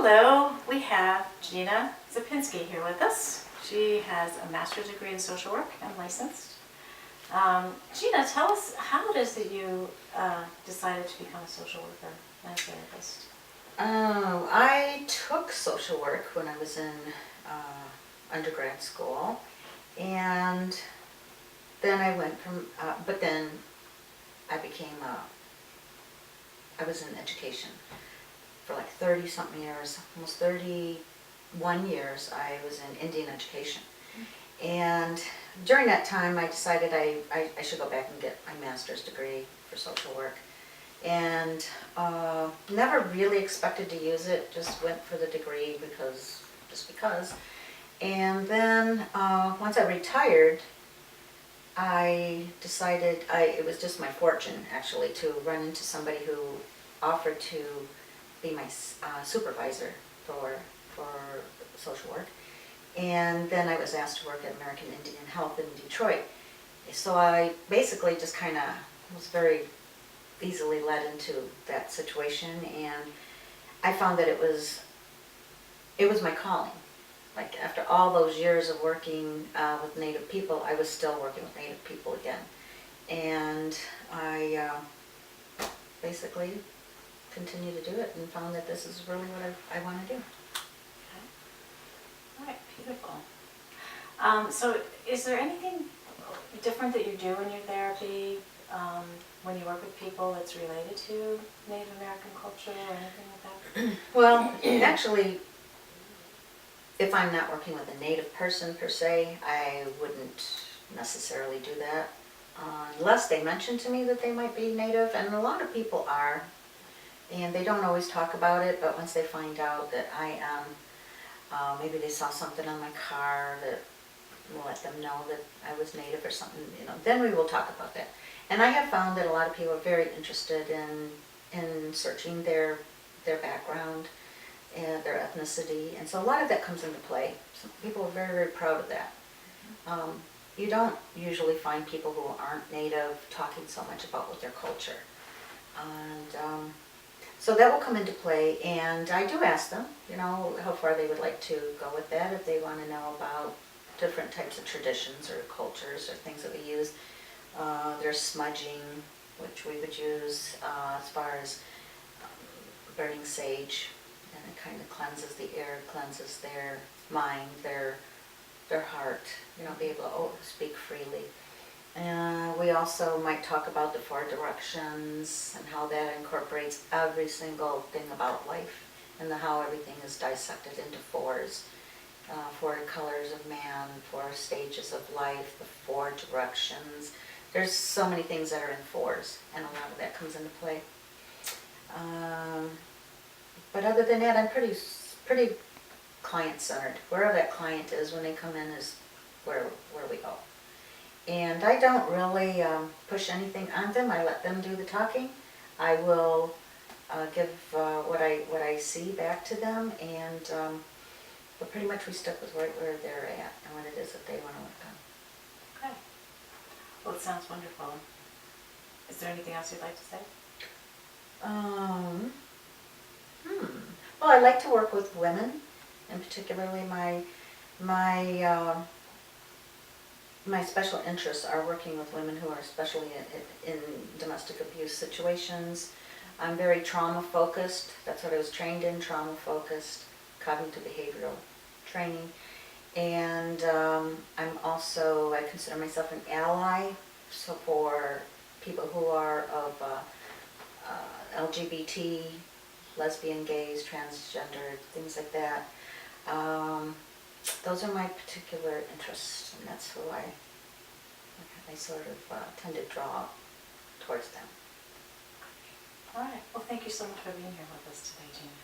Hello, we have Regina Zapinski here with us. She has a master's degree in social work and licensed. Gina, tell us how it is that you decided to become a social worker and a therapist. I took social work when I was in undergrad school, and then I went from, but then I became, I was in education for like 30 something years, almost 31 years I was in Indian education. And during that time I decided I should go back and get my master's degree for social work. And never really expected to use it, just went for the degree just because. And then once I retired, I decided, it was just my fortune actually to run into somebody who offered to be my supervisor for social work. And then I was asked to work at American Indian Health in Detroit. So I basically just kind of was very easily led into that situation, and I found that it was my calling. Like after all those years of working with Native people, I was still working with Native people again, and I basically continued to do it and found that this is really what I want to do. Okay. All right, beautiful. So is there anything different that you do in your therapy when you work with people that's related to Native American culture or anything like that? Well, actually, if I'm not working with a Native person per se, I wouldn't necessarily do that unless they mention to me that they might be Native, and a lot of people are, and they don't always talk about it, but once they find out that I am, maybe they saw something on my car that will let them know that I was Native or something, then we will talk about that. And I have found that a lot of people are very interested in searching their background and their ethnicity, and so a lot of that comes into play. Some people are very, very proud of that. You don't usually find people who aren't Native talking so much about what their culture. And so that will come into play, and I do ask them, how far they would like to go with that, if they want to know about different types of traditions or cultures or things that we use. There's smudging, which we would use as far as burning sage, and it kind of cleanses the air, cleanses their mind, their heart, be able to speak freely. We also might talk about the 4 directions and how that incorporates every single thing about life, and how everything is dissected into 4s. 4 colors of man, 4 stages of life, the 4 directions. There's so many things that are in 4s, and a lot of that comes into play. But other than that, I'm pretty client-centered. Wherever that client is when they come in is where we go. And I don't really push anything on them. I let them do the talking. I will give what I see back to them, and but pretty much we stick with right where they're at and what it is that they want to work on. Okay. Well, it sounds wonderful. Is there anything else you'd like to say? Well, I like to work with women, and particularly my special interests are working with women who are especially in domestic abuse situations. I'm very trauma focused. That's what I was trained in, trauma focused, cognitive behavioral training. And I consider myself an ally, so for people who are of LGBT, lesbian, gays, transgender, things like that. Those are my particular interests, and that's who I sort of tend to draw towards them. All right. Well, thank you so much for being here with us today, Gina.